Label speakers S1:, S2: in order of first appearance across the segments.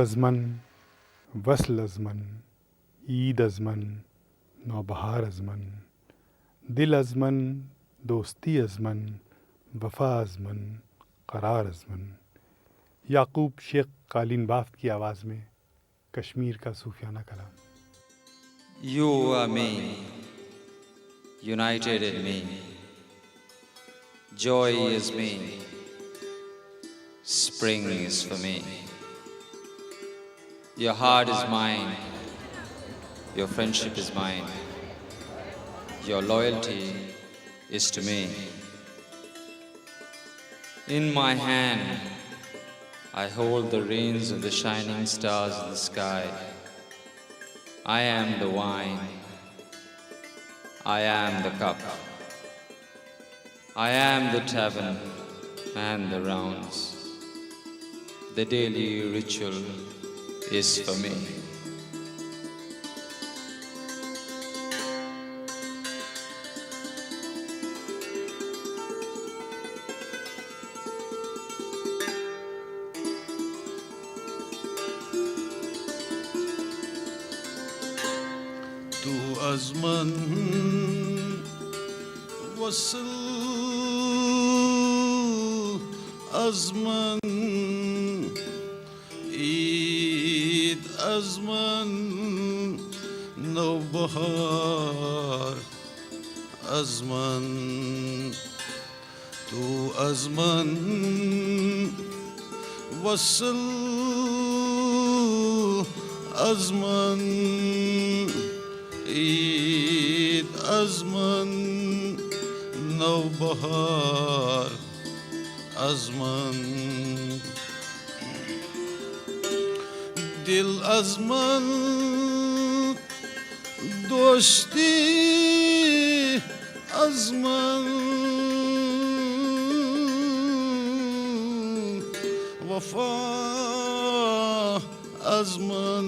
S1: از من، وصل از من، عید از من، نوبهار از من، دل از من، دوستی از من، وفا از من، قرار از من. याकूब शेख कालीन बाफ्त की आवाज़ में कश्मीर का सूफियाना कलाम।
S2: You are me, united in me. Joy is me, spring is for me. Your heart is mine, your friendship is mine, your loyalty is to me. In my hand I hold the reins of the shining stars in the sky. I am the wine, I am the cup, I am the tavern and the rounds. The daily ritual is for me.
S3: تو از من وصل، از من عید، از من نوبهار، از من تو از من وصل، از من عید، از من نوبهار، از من دل، از من دوستی، از من وفا، از من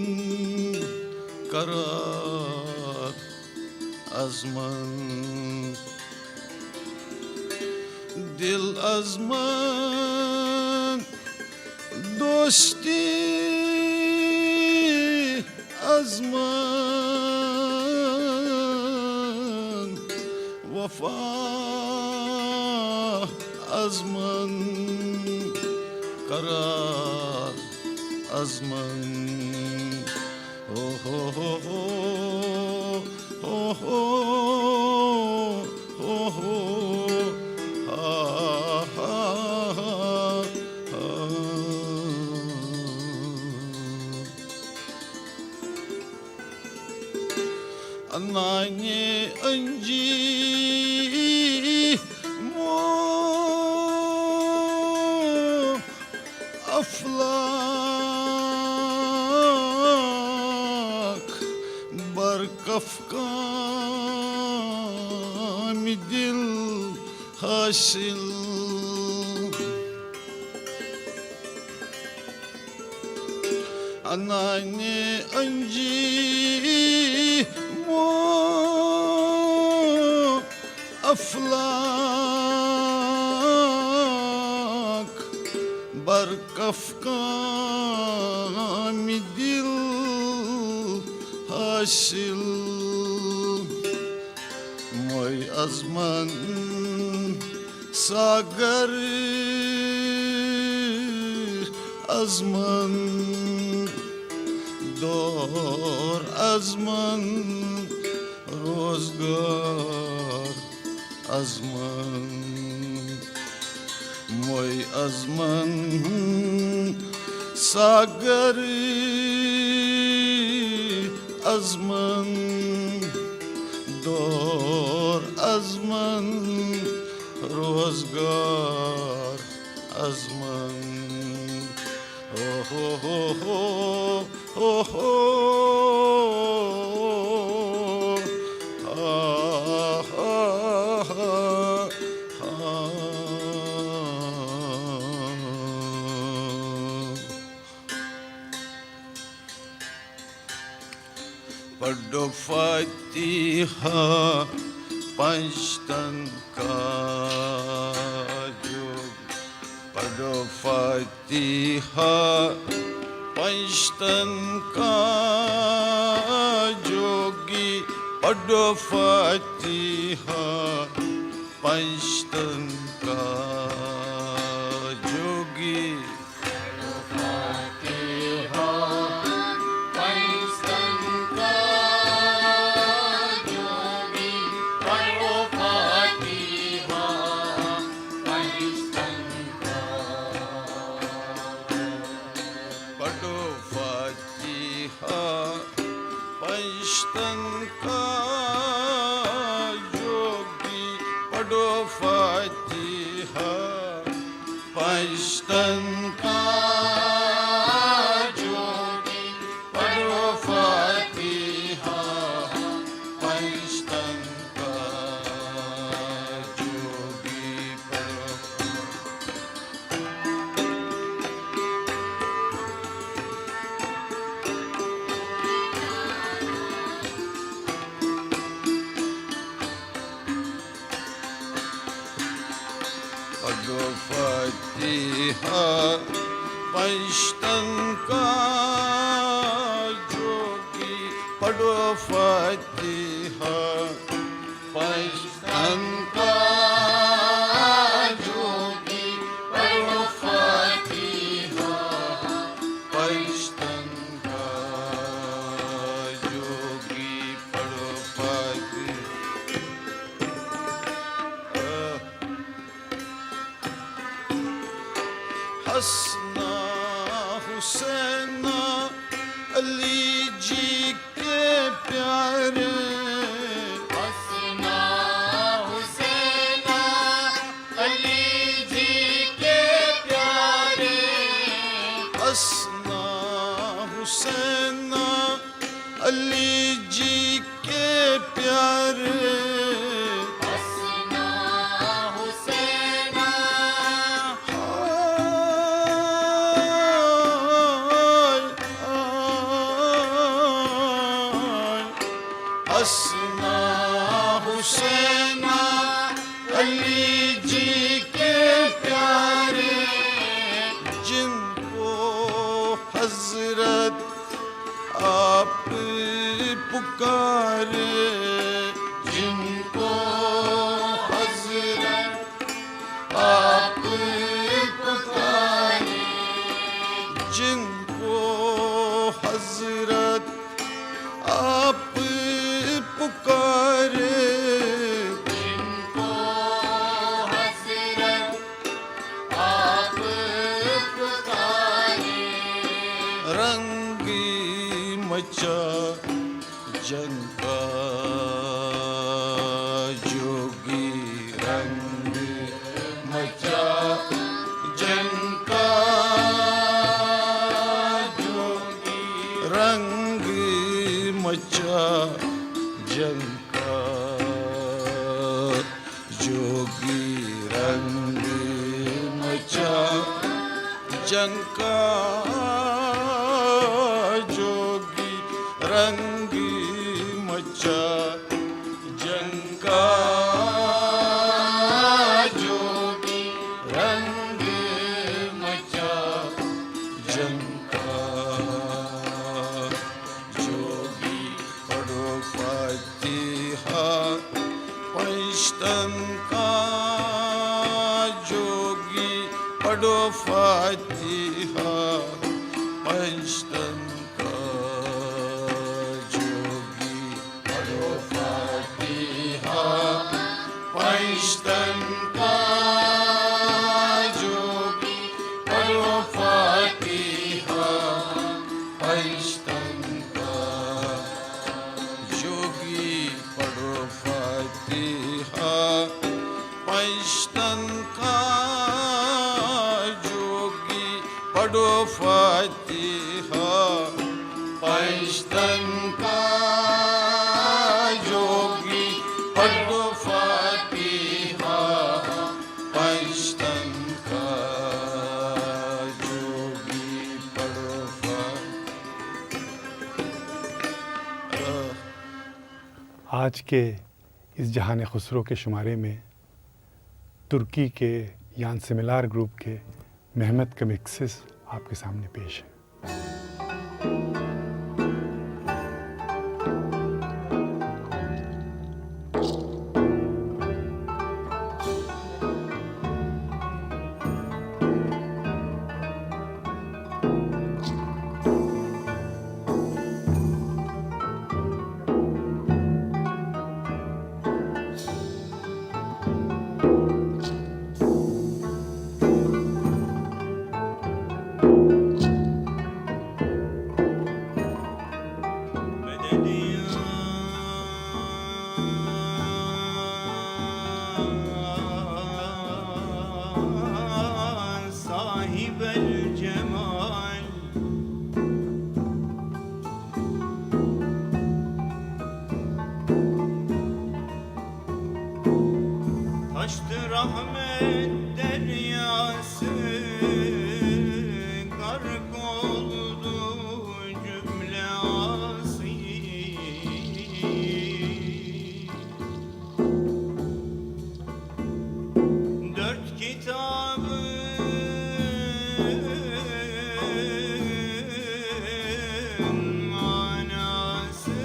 S3: قرار، از من دل، از من دوستی، از من وفا، از من قرار، از من Anani anji mo aflak barkafkam dil hasil. Anani anji أفلاك بركفكام دل هاشل موي أزمان ساغر أزمان دور أزمان روزگار azman moy azman sagari azman dor azman rozgar azman oh oh oh oh oh Paddo Fatiha Panchtan Kajug Paddo Fatiha Panchatan का जोगी पढ़ो फातिहा पंचतन का जोगी पढ़ो फातिहा पंचतन का जोगी पढ़ो फातिहा पंचतन का जोगी पढ़ो फातिहा पंचतन का जोगी पढ़ो पढ़ो फातिहा पंचतन का जोगी पढ़ो फातिहा पंचतन का जोगी पढ़ो फातिहा पंचतन का जोगी पढ़ो फातिहा हसना हुसैना अली जी के प्यारे
S4: हसना हुसैना अली जी के प्यारे
S3: हसना हुसैना अली जी के प्यारे
S4: हसना हुसैना
S3: हसना हुसैना अली जी के प्यारे जिनको हजरत आप पुकारे जिनको हजरत आप पुकारे जिनको हजरत आप पुकारे
S4: जिनको हजरत आप पुकारे
S3: रंगी मचा जंग का जोगी रंग मचा जंग का जोगी रंग मचा जंग का जोगी रंग मचा जंग का जोगी रंग मचा जंग का जोगी रंग मचा जंग का जोगी पढ़ो फातिहा पंचतन का जोगी पढ़ो फातिहा पंचतन का जोगी पढ़ो फातिहा पंचतन का जोगी पढ़ो फातिहा पंचतन का जोगी पढ़ो फातिहा पंचतन का जोगी पढ़ो फातिहा पंचतन का जोगी पढ़ो फातिहा पंचतन का जोगी पढ़ो फातिहा।
S1: आज के इस जहान खुसरो के शुमारे में तुर्की के यान सिमिलार ग्रुप के मेहमत का मिक्सेस आपके सामने पेश है।
S3: Sahibel cemal taştı rahmet deryası, gark oldu cümle asi. Dört kitabı manası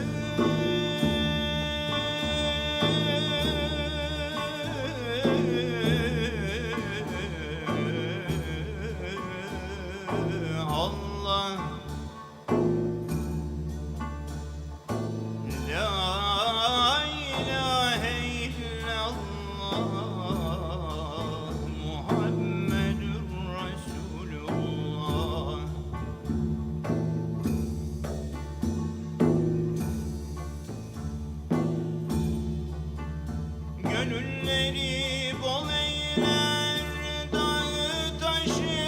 S3: Allah, la ilahe illallah, Muhammedur Resulullah. Gönülleri bol eyler dağı taşı,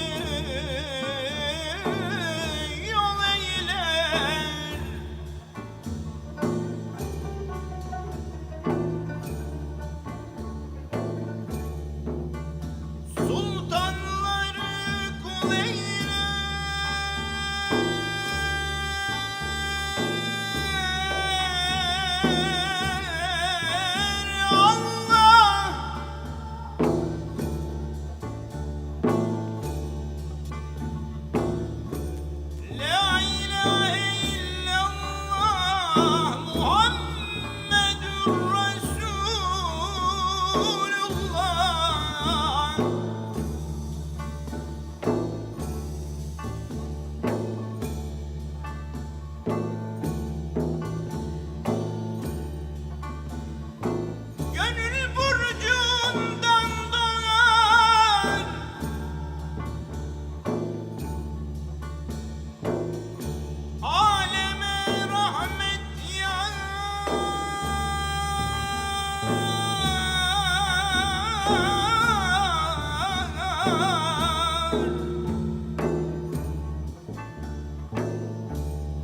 S3: yol eyler. Sultanları kul eyler. Allah, la ilahe illallah, Muhammedur Resulullah. Gönül burcundan doğan aleme rahmet yağar.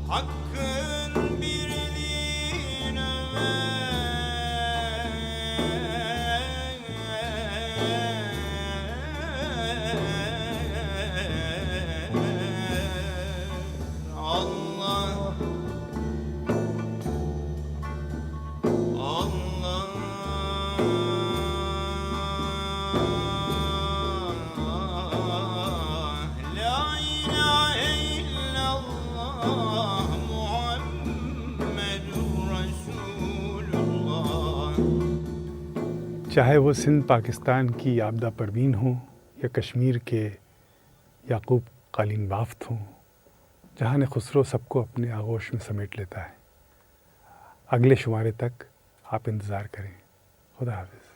S3: Hakkın birliğine Allah, Allah, la ilahe illallah, Muhammedur Resulullah.
S1: चाहे वो सिंध पाकिस्तान की आपदा परवीन हो या कश्मीर के याकूब कालीन बाफ्त हों, जहान खुसरो सबको अपने आगोश में समेट लेता है। अगले शुमारे तक आप इंतज़ार करें। खुदा हाफिज़।